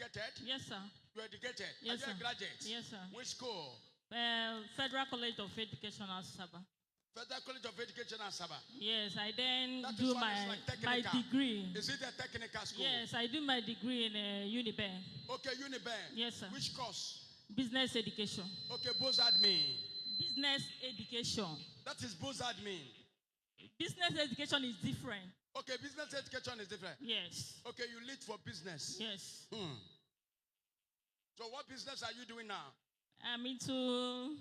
educated? Yes, sir. You're educated? Yes, Are you sir. a graduate? Yes, sir. Which school? Federal College of Education, Asaba. Federal College of Education, Asaba. Yes, I then That do is my like degree. Is it a technical school? Yes, I do my degree in Uniben. Okay, Uniben. Yes, sir. Which course? Business education. Okay, both admin. Business education. That is both admin. Business education is different. Okay, business education is different. Yes. Okay, you lead for business. Yes. So what business are you doing now? I'm into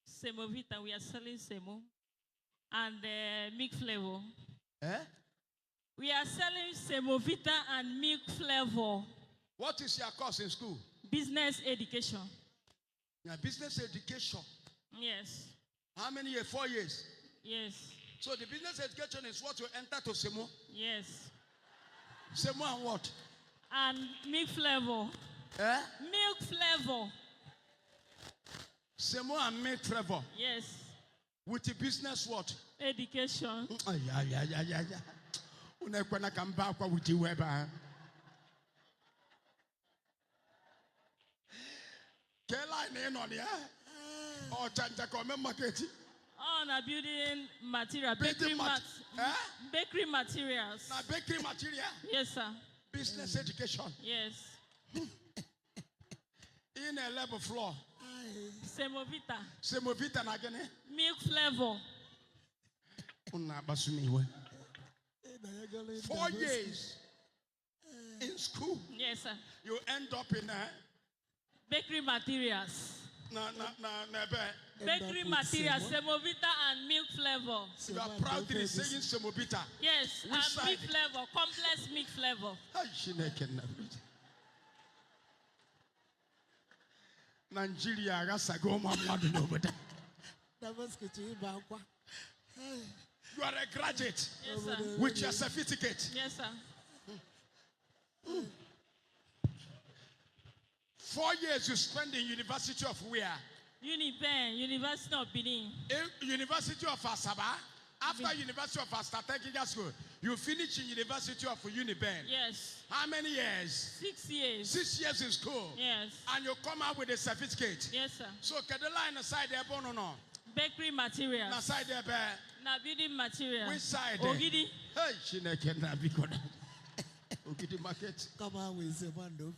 Semovita. We are selling Semo and milk flavor. Eh? We are selling Semovita and milk flavor. What is your course in school? Business education. Yeah, business education. Yes. How many years? 4 years. Yes. So the business education is what you enter to Semo? Yes. Semo and what? And milk flavor. Eh? Milk flavor. Semo and milk flavor. Yes. With the business what? Education. Yeah. Unekwana kamba kwa wuti weba. Kela ni no ya. Oh chanja ko me market. On a building material. Bakery materials. Na bakery material. Yes, sir. Business education. Yes. In a level floor. Semovita na gene. milk flavor. Una basumiwe. 4 years in school. Yes, sir. You end up in bakery materials. Bakery materials, Semovita and milk flavor. You are proudly saying Semovita. Yes, Which and side? milk flavor, complex milk flavor. Nigeria, Rasagoma, you are a graduate. Yes, sir. With your certificate. Yes, sir. 4 years you spend in University of where? Uniben, University of Benin. University of Asaba. After University of Asaba Technical School, you finish in University of Uniben. Yes. How many years? 6 years. 6 years in school. Yes. And you come out with a certificate. Yes, sir. So can the line aside there, no? Bakery materials. Na side there, na building materials. Which side? Ogidi. Hey, Shineke na bikoda. Ogidi market. Come on with the one, don't